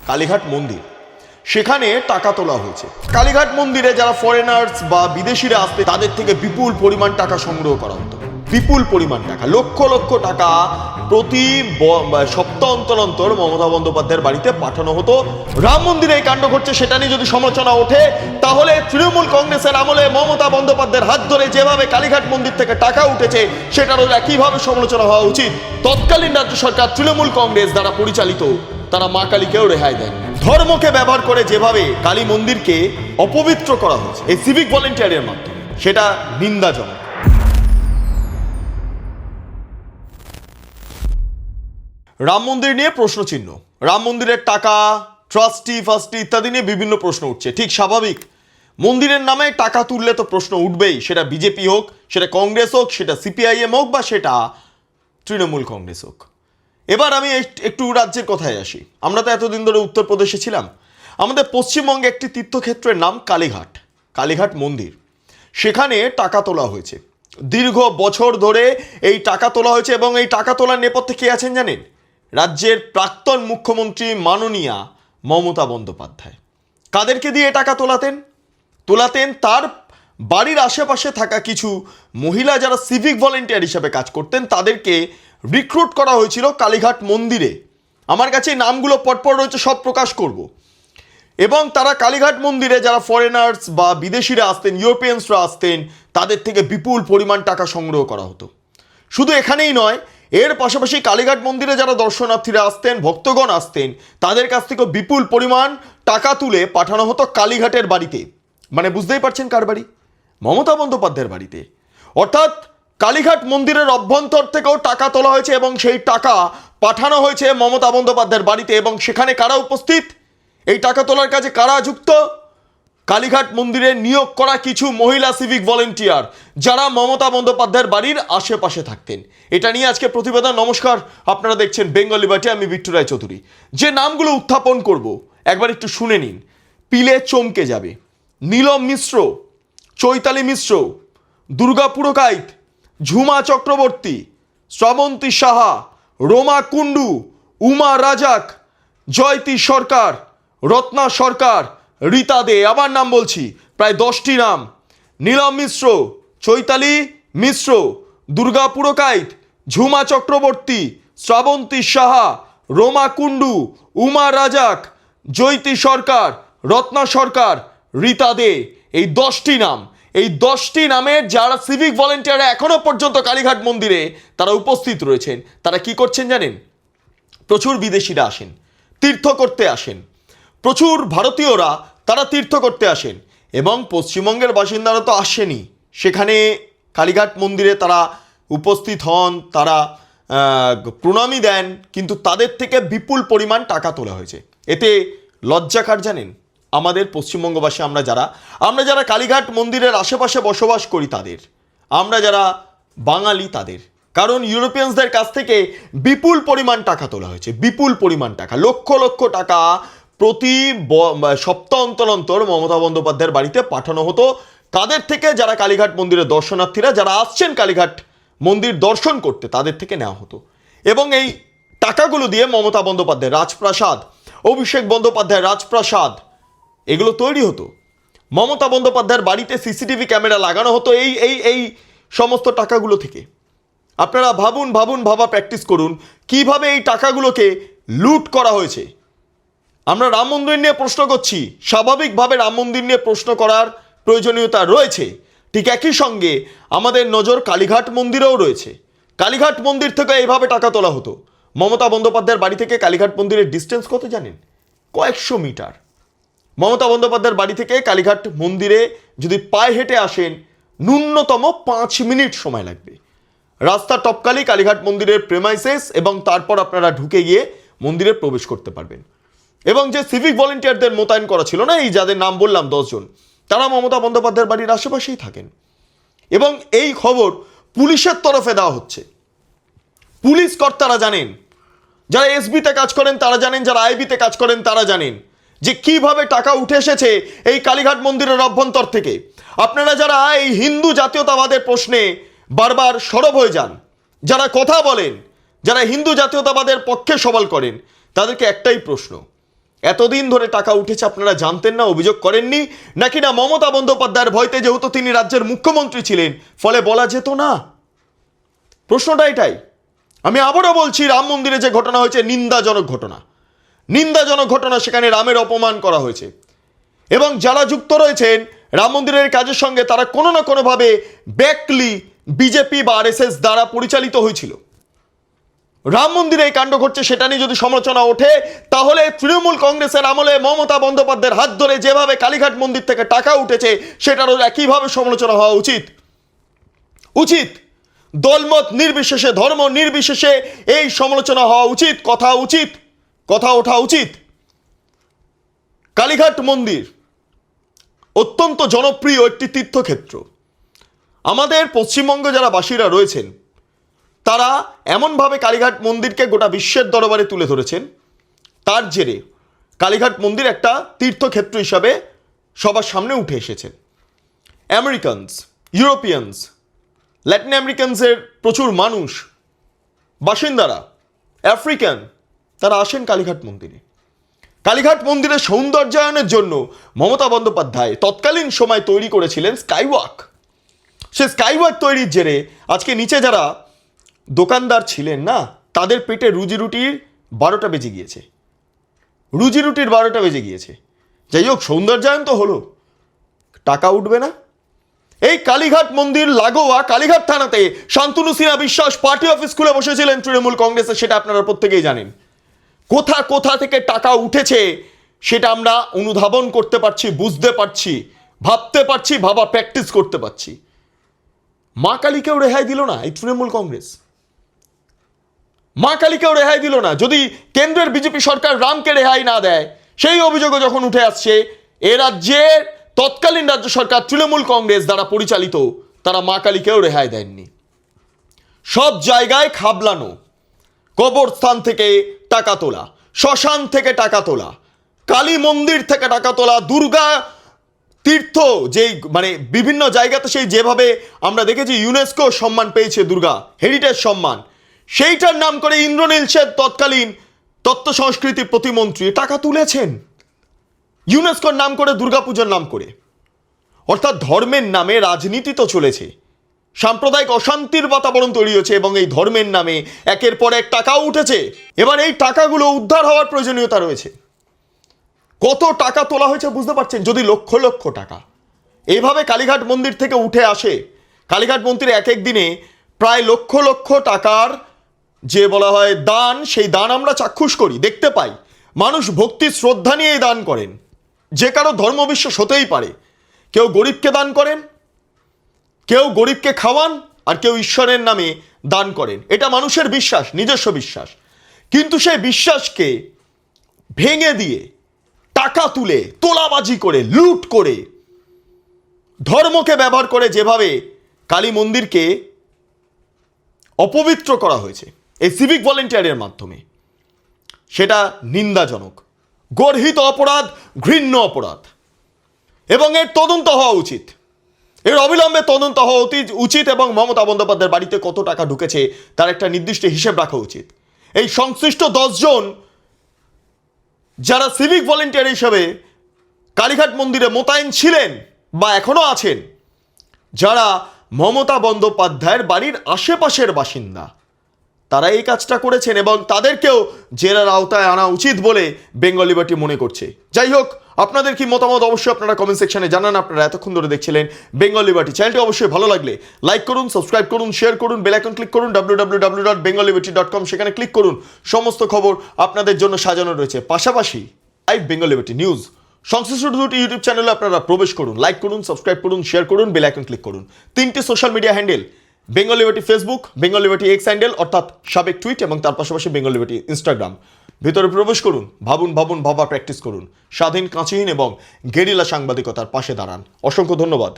কালীঘাট মন্দির, সেখানে টাকা তোলা হয়েছে। কালীঘাট মন্দিরে যারা ফরেনার্স বা বিদেশিরা আসতে তাদের থেকে বিপুল পরিমাণ টাকা সংগ্রহ করা হতো, বিপুল পরিমাণ টাকা, লক্ষ লক্ষ টাকা প্রতি সপ্তাহ অন্তর অন্তর মমতা বন্দ্যোপাধ্যায়ের বাড়িতে পাঠানো হতো। রাম মন্দিরে এই কাণ্ড ঘটছে সেটা নিয়ে যদি সমালোচনা ওঠে, তাহলে তৃণমূল কংগ্রেসের আমলে মমতা বন্দ্যোপাধ্যায়ের হাত ধরে যেভাবে কালীঘাট মন্দির থেকে টাকা উঠেছে সেটারও একইভাবে সমালোচনা হওয়া উচিত। তৎকালীন রাজ্য সরকার তৃণমূল কংগ্রেস দ্বারা পরিচালিত, তারা মা কালীকেও রেহাই দেন। ধর্মকে ব্যবহার করে যেভাবে কালী মন্দিরকে অপবিত্র করা হয়েছে এই সিভিক ভলেন্টিয়ারের মাধ্যমে, সেটা নিন্দাজনক। রাম মন্দির নিয়ে প্রশ্ন চিহ্ন, রাম মন্দিরের টাকা, ট্রাস্টি ফাস্টি ইত্যাদি নিয়ে বিভিন্ন প্রশ্ন উঠছে, ঠিক স্বাভাবিক। মন্দিরের নামে টাকা তুললে তো প্রশ্ন উঠবেই, সেটা বিজেপি হোক, সেটা কংগ্রেস হোক, সেটা সিপিআইএম হোক, বা সেটা তৃণমূল কংগ্রেস হোক। এবার আমি একটু রাজ্যের কথায় আসি। আমরা তো এতদিন ধরে উত্তরপ্রদেশে ছিলাম। আমাদের পশ্চিমবঙ্গে একটি তীর্থক্ষেত্রের নাম কালীঘাট, কালীঘাট মন্দির, সেখানে টাকা তোলা হয়েছে। দীর্ঘ বছর ধরে এই টাকা তোলা হয়েছে এবং এই টাকা তোলার নেপথ্যে কে আছেন জানেন? রাজ্যের প্রাক্তন মুখ্যমন্ত্রী মাননীয়া মমতা বন্দ্যোপাধ্যায়। কাদেরকে দিয়ে টাকা তোলাতেন? তার বাড়ির আশেপাশে থাকা কিছু মহিলা যারা সিভিক ভলেন্টিয়ার হিসেবে কাজ করতেন, তাদেরকে রিক্রুট করা হয়েছিল কালীঘাট মন্দিরে। আমার কাছে নামগুলো পরপর রয়েছে, সব প্রকাশ করব। এবং তারা কালীঘাট মন্দিরে যারা ফরেনার্স বা বিদেশিরা আসতেন, ইউরোপিয়ানসরা আসতেন, তাদের থেকে বিপুল পরিমাণ টাকা সংগ্রহ করা হতো। শুধু এখানেই নয়, এর পাশাপাশি কালীঘাট মন্দিরে যারা দর্শনার্থীরা আসতেন, ভক্তগণ আসতেন, তাদের কাছ থেকে বিপুল পরিমাণ টাকা তুলে পাঠানো হতো কালীঘাটের বাড়িতে। মানে বুঝতেই পারছেন কার বাড়ি? মমতা বন্দ্যোপাধ্যায়ের বাড়িতে। অর্থাৎ কালীঘাট মন্দিরের অভ্যন্তর থেকেও টাকা তোলা হয়েছে এবং সেই টাকা পাঠানো হয়েছে মমতা বন্দ্যোপাধ্যায়ের বাড়িতে। এবং সেখানে কারা উপস্থিত? এই টাকা তোলার কাজে কারা যুক্ত? কালীঘাট মন্দিরে নিয়োগ করা কিছু মহিলা সিভিক ভলেন্টিয়ার, যারা মমতা বন্দ্যোপাধ্যায়ের বাড়ির আশেপাশে থাকতেন। এটা নিয়ে আজকে প্রতিবেদন। নমস্কার, আপনারা দেখছেন বেঙ্গল লিবার্টি, আমি বিট্টু রায়চৌধুরী। যে নামগুলো উত্থাপন করব একবার একটু শুনে নিন, পিলে চমকে যাবে। নীলম মিশ্র, চৈতালি মিশ্র, দুর্গা পুরকাইত, ঝুমা চক্রবর্তী, শ্রাবন্তী সাহা, রোমা কুণ্ডু, উমা রাজাক, জয়তী সরকার, রত্না সরকার, রীতা দে। আবার নাম বলছি, প্রায় 10টি নাম। নীলম মিশ্র, চৈতালি মিশ্র, দুর্গা পুরকাইত, ঝুমা চক্রবর্তী, শ্রাবন্তী সাহা, রোমা কুণ্ডু, উমা রাজাক, জয়তী সরকার, রত্না সরকার, রীতা দে। এই 10টি নাম, এই 10টি নামের যারা সিভিক ভলেন্টিয়ার এখনো পর্যন্ত কালীঘাট মন্দিরে তারা উপস্থিত রয়েছেন। তারা কি করছেন জানেন? প্রচুর বিদেশিরা আসেন, তীর্থ করতে আসেন, প্রচুর ভারতীয়রা তারা তীর্থ করতে আসেন। এবং পশ্চিমবঙ্গের বাসিন্দারা তো আসেনি, সেখানে কালীঘাট মন্দিরে তারা উপস্থিত হন, তারা প্রণামী দেন, কিন্তু তাদের থেকে বিপুল পরিমাণ টাকা তোলা হয়েছে। এতে লজ্জা কার জানেন? আমাদের পশ্চিমবঙ্গবাসী, আমরা যারা কালীঘাট মন্দিরের আশেপাশে বসবাস করি তাদের, আমরা যারা বাঙালি তাদের। কারণ ইউরোপিয়ানসদের কাছ থেকে বিপুল পরিমাণ টাকা তোলা হয়েছে, বিপুল পরিমাণ টাকা, লক্ষ লক্ষ টাকা প্রতি সপ্তাহ অন্তর অন্তর মমতা বন্দ্যোপাধ্যায়ের বাড়িতে পাঠানো হতো। তাদের থেকে যারা কালীঘাট মন্দিরের দর্শনার্থীরা যারা আসছেন কালীঘাট মন্দির দর্শন করতে, তাদের থেকে নেওয়া হতো। এবং এই টাকাগুলো দিয়ে মমতা বন্দ্যোপাধ্যায় রাজপ্রাসাদ, অভিষেক বন্দ্যোপাধ্যায় রাজপ্রাসাদ, এগুলো তৈরি হতো। মমতা বন্দ্যোপাধ্যায়ের বাড়িতে সিসিটিভি ক্যামেরা লাগানো হতো এই সমস্ত টাকাগুলো থেকে। আপনারা ভাবা প্র্যাকটিস করুন কিভাবে এই টাকাগুলোকে লুট করা হয়েছে। আমরা রাম মন্দির নিয়ে প্রশ্ন করছি, স্বাভাবিকভাবে রাম মন্দির নিয়ে প্রশ্ন করার প্রয়োজনীয়তা রয়েছে, ঠিক একই সঙ্গে আমাদের নজর কালীঘাট মন্দিরেও রয়েছে। কালীঘাট মন্দির থেকে এইভাবে টাকা তোলা হতো। মমতা বন্দ্যোপাধ্যায়ের বাড়ি থেকে কালীঘাট মন্দিরের ডিস্টেন্স কত জানেন? কয়েকশো মিটার। মমতা বন্দ্যোপাধ্যায়ের বাড়ি থেকে কালীঘাট মন্দিরে যদি পায়ে হেঁটে আসেন, ন্যূনতম 5 মিনিট সময় লাগবে। রাস্তা টপকালি কালীঘাট মন্দিরের প্রেমাইসেস, এবং তারপর আপনারা ঢুকে গিয়ে মন্দিরে প্রবেশ করতে পারবেন। এবং যে সিভিক ভলেন্টিয়ারদের মোতায়েন করা ছিল না, এই যাদের নাম বললাম 10 জন, তারা মমতা বন্দ্যোপাধ্যায়ের বাড়ির আশেপাশেই থাকেন। এবং এই খবর পুলিশের তরফে দেওয়া হচ্ছে। পুলিশ কর্তারা জানেন, যারা এসবিতে কাজ করেন তারা জানেন, যারা আইবিতে কাজ করেন তারা জানেন যে কিভাবে টাকা উঠে এসেছে এই কালীঘাট মন্দিরের অভ্যন্তর থেকে। আপনারা যারা এই হিন্দু জাতীয়তাবাদের প্রশ্নে বারবার সরব হয়ে যান, যারা কথা বলেন, যারা হিন্দু জাতীয়তাবাদের পক্ষে সওয়াল করেন, তাদেরকে একটাই প্রশ্ন, এতদিন ধরে টাকা উঠেছে আপনারা জানতেন না, অভিযোগ করেননি? নাকি না মমতা বন্দ্যোপাধ্যায়ের ভয়তে, যেহেতু তিনি রাজ্যের মুখ্যমন্ত্রী ছিলেন, ফলে বলা যেত না? প্রশ্নটা এটাই। আমি আবারও বলছি, রাম মন্দিরে যে ঘটনা হয়েছে নিন্দাজনক ঘটনা, নিন্দাজনক ঘটনা। সেখানে রামের অপমান করা হয়েছে এবং যারা যুক্ত রয়েছেন রাম মন্দিরের কাজের সঙ্গে তারা কোনো না কোনোভাবে ব্যাকলি বিজেপি বা আরএসএস দ্বারা পরিচালিত হয়েছিল। রাম মন্দিরে এই কাণ্ড ঘটছে সেটা নিয়ে যদি সমালোচনা ওঠে, তাহলে তৃণমূল কংগ্রেসের আমলে মমতা বন্দ্যোপাধ্যায়ের হাত ধরে যেভাবে কালীঘাট মন্দির থেকে টাকা উঠেছে সেটারও একইভাবে সমালোচনা হওয়া উচিত। উচিত, দলমত নির্বিশেষে, ধর্ম নির্বিশেষে এই সমালোচনা হওয়া উচিত, কথা ওঠা উচিত। কালীঘাট মন্দির অত্যন্ত জনপ্রিয় একটি তীর্থক্ষেত্র। আমাদের পশ্চিমবঙ্গে যারা বাসীরা রয়েছেন তারা এমনভাবে কালীঘাট মন্দিরকে গোটা বিশ্বের দরবারে তুলে ধরেছেন, তার জেরে কালীঘাট মন্দির একটা তীর্থক্ষেত্র হিসাবে সবার সামনে উঠে এসেছেন। আমেরিকানস, ইউরোপিয়ানস, ল্যাটিন আমেরিকানসের প্রচুর মানুষ, বাসিন্দারা, আফ্রিকান, তারা আসেন কালীঘাট মন্দিরে। কালীঘাট মন্দিরের সৌন্দর্যায়নের জন্য মমতা বন্দ্যোপাধ্যায় তৎকালীন সময় তৈরি করেছিলেন স্কাইওয়াক। সে স্কাইওয়াক তৈরির জেরে আজকে নিচে যারা দোকানদার ছিলেন না, তাদের পেটে রুজি রুটির 12টা বেজে গিয়েছে, রুজি রুটির 12টা বেজে গিয়েছে। যাই হোক, সৌন্দর্যায়ন তো হলো, টাকা উঠবে না? এই কালীঘাট মন্দির লাগোয়া কালীঘাট থানাতে শান্তনু সিনহা বিশ্বাস পার্টি অফিস খুলে বসেছিলেন তৃণমূল কংগ্রেসের, সেটা আপনারা প্রত্যেকেই জানেন। কোথা থেকে টাকা উঠেছে সেটা আমরা অনুধাবন করতে পারছি, বুঝতে পারছি, ভাবতে পারছি, ভাবা প্র্যাকটিস করতে পারছি। মা কালীকেও রেহাই দিল না এই তৃণমূল কংগ্রেস, মা কালীকেও রেহাই দিল না। যদি কেন্দ্রের বিজেপি সরকার রামকে রেহাই না দেয়, সেই অভিযোগও যখন উঠে আসছে, এ রাজ্যের তৎকালীন রাজ্য সরকার তৃণমূল কংগ্রেস দ্বারা পরিচালিত, তারা মা কালীকেও রেহাই দেননি। সব জায়গায় খাবলানো, কবরস্থান থেকে টাকা তোলা, শ্মশান থেকে টাকা তোলা, কালী মন্দির থেকে টাকা তোলা, দুর্গা তীর্থ যেই মানে বিভিন্ন জায়গাতে সেই যেভাবে আমরা দেখেছি ইউনেস্কো সম্মান পেয়েছে দুর্গা হেরিটেজ সম্মান, সেইটার নাম করে ইন্দ্রনীল সেন তৎকালীন তত্ত্ব সংস্কৃতি প্রতিমন্ত্রী টাকা তুলেছেন ইউনেস্কোর নাম করে, দুর্গাপূজার নাম করে। অর্থাৎ ধর্মের নামে রাজনীতি তো চলেছে, সাম্প্রদায়িক অশান্তির বাতাবরণ তৈরি হয়েছে এবং এই ধর্মের নামে একের পর এক টাকাও উঠেছে। এবার এই টাকাগুলো উদ্ধার হওয়ার প্রয়োজনীয়তা রয়েছে। কত টাকা তোলা হয়েছে বুঝতে পারছেন? যদি লক্ষ লক্ষ টাকা এইভাবে কালীঘাট মন্দির থেকে উঠে আসে, কালীঘাট মন্দিরে এক এক দিনে প্রায় লক্ষ লক্ষ টাকার যে বলা হয় দান, সেই দান আমরা চাক্ষুষ করি, দেখতে পাই। মানুষ ভক্তি শ্রদ্ধা নিয়েই দান করেন, যে কারো ধর্মবিশ্বাস হতেই পারে। কেউ গরিবকে দান করেন, কেউ গরিবকে খাওয়ান, আর কেউ ঈশ্বরের নামে দান করেন। এটা মানুষের বিশ্বাস, নিজস্ব বিশ্বাস। কিন্তু সেই বিশ্বাসকে ভেঙে দিয়ে, টাকা তুলে, তোলাবাজি করে, লুট করে, ধর্মকে ব্যবহার করে যেভাবে কালী মন্দিরকে অপবিত্র করা হয়েছে এই সিভিক ভলেন্টিয়ারের মাধ্যমে, সেটা নিন্দাজনক, গর্হিত অপরাধ, ঘৃণ্য অপরাধ, এবং এর তদন্ত হওয়া উচিত। এর অবিলম্বে তদন্ত হওয়া উচিত এবং মমতা বন্দ্যোপাধ্যায়ের বাড়িতে কত টাকা ঢুকেছে তার একটা নির্দিষ্ট হিসেব রাখা উচিত। এই সংশ্লিষ্ট 10 জন যারা সিভিক ভলেন্টিয়ার হিসেবে কালীঘাট মন্দিরে মোতায়েন ছিলেন বা এখনো আছেন, যারা মমতা বন্দ্যোপাধ্যায়ের বাড়ির আশেপাশের বাসিন্দা, তারা এই কাজটা করেছেন এবং তাদেরকেও জেরার আওতায় আনা উচিত বলে বেঙ্গল লিবার্টি মনে করছে। যাই হোক, আপনাদের কি মতামত অবশ্যই আপনারা কমেন্ট সেকশনে জানান। আপনারা এতক্ষণ ধরে দেখছিলেন বেঙ্গল লিবার্টি। চ্যানেলটি অবশ্যই ভালো লাগলে লাইক করুন, সাবস্ক্রাইব করুন, শেয়ার করুন, বেল আইকন ক্লিক করুন, www.bengalliberty.com, সেখানে ক্লিক করুন। সমস্ত খবর আপনাদের জন্য সাজানো রয়েছে। পাশাপাশি লাইভ বেঙ্গল লিবার্টি নিউজ সংশ্লিষ্ট দুটি ইউটিউব চ্যানেলে আপনারা প্রবেশ করুন, লাইক করুন, সাবস্ক্রাইব করুন, শেয়ার করুন, বেল আইকন ক্লিক করুন। 3টি social media handle, Bengal liberty Facebook, Bengal liberty x handle অর্থাৎ সাবেক টুইট, এবং তার পাশাপাশি বেঙ্গল লিবার্টি ইনস্টাগ্রাম। ভিতরে প্রবেশ করুন, ভাবুন, ভাবা প্র্যাকটিস করুন, স্বাধীন, কাঁচিহীন এবং গেরিলা সাংবাদিকতার পাশে দাঁড়ান। অসংখ্য ধন্যবাদ।